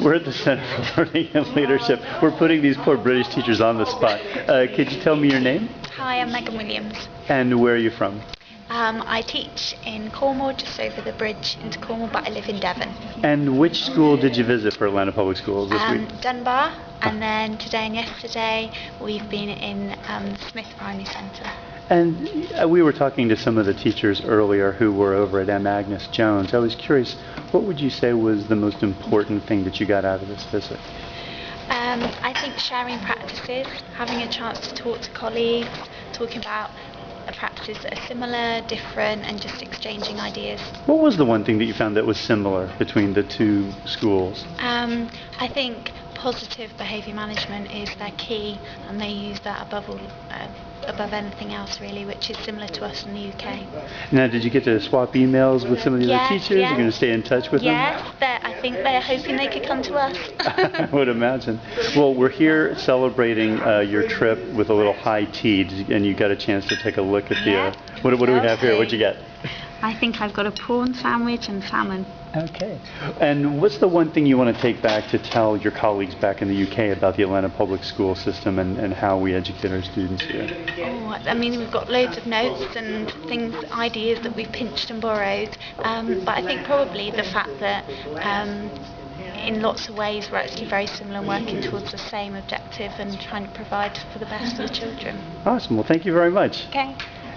We're at the Center for Learning and Leadership. We're putting these poor British teachers on the spot. Could you tell me your name? Hi, I'm Megan Williams. And where are you from? I teach in Cornwall, just over the bridge into Cornwall, but I live in Devon. And which school did you visit for Atlanta Public Schools this week? Dunbar, and then today and yesterday we've been in Smith Primary Centre. And we were talking to some of the teachers earlier who were over at M. Agnes Jones. I was curious, what would you say was the most important thing that you got out of this visit? I think sharing practices, having a chance to talk to colleagues, talking about practices that are similar, different, and just exchanging ideas. What was the one thing that you found that was similar between the two schools? I think positive behaviour management is their key, and they use that above anything else really, which is similar to us in the UK. Now, did you get to swap emails with some of the other teachers? Yes. You're going to stay in touch with them? Yes, I think they're hoping they could come to us. I would imagine. Well, we're here celebrating your trip with a little high tea, and you got a chance to take a look at the... what do we have here? What'd you get? I think I've got a prawn sandwich and salmon. Okay. And what's the one thing you want to take back to tell your colleagues back in the UK about the Atlanta public school system and how we educate our students here? Oh, I mean, we've got loads of notes and things, ideas that we've pinched and borrowed, but I think probably the fact that in lots of ways we're actually very similar and working towards the same objective and trying to provide for the best for the children. Awesome. Well, thank you very much. Okay.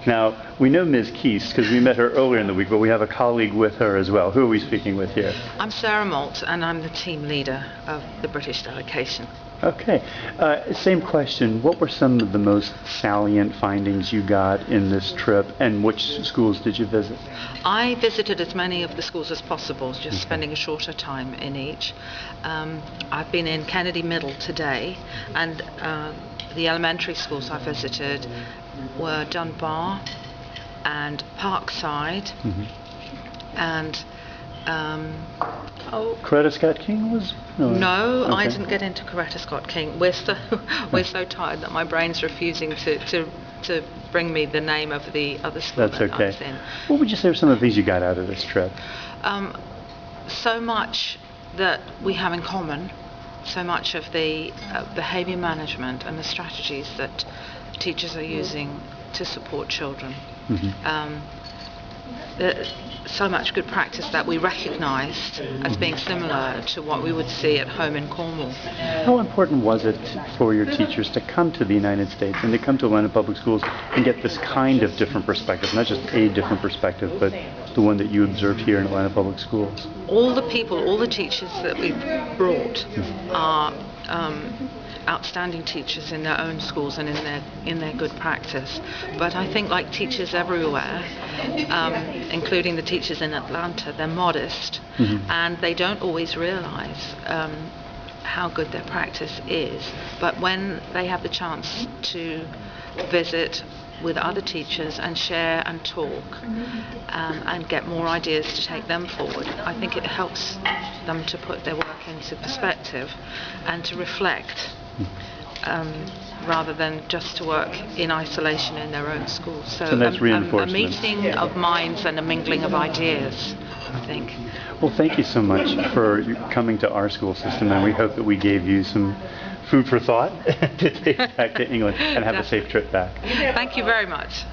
Now, we know Ms. Keast because we met her earlier in the week, but we have a colleague with her as well. Who are we speaking with here? I'm Sarah Malt, and I'm the team leader of the British delegation. Okay. Same question. What were some of the most salient findings you got in this trip, and which schools did you visit? I visited as many of the schools as possible, just spending a shorter time in each. I've been in Kennedy Middle today, and the elementary schools I visited were Dunbar and Parkside and Coretta Scott King was? No, okay. I didn't get into Coretta Scott King. We're so tired that my brain's refusing to bring me the name of the other school. That's that okay. I was in. What would you say are some of the things you got out of this trip? So much that we have in common, so much of the behaviour management and the strategies that teachers are using to support children. So much good practice that we recognised as being similar to what we would see at home in Cornwall. How important was it for your teachers to come to the United States and to come to Atlanta Public Schools and get this kind of different perspective, not just a different perspective, but the one that you observed here in Atlanta Public Schools? All the people, all the teachers that we've brought are outstanding teachers in their own schools and in their good practice. But I think, like teachers everywhere, including the teachers in Atlanta, they're modest and they don't always realise how good their practice is. But when they have the chance to visit with other teachers and share and talk and get more ideas to take them forward, I think it helps them to put their work into perspective and to reflect rather than just to work in isolation in their own school. So that's a meeting of minds and a mingling of ideas, I think. Well, thank you so much for coming to our school system, and we hope that we gave you some food for thought to take back to England, and have a safe trip back. Thank you very much.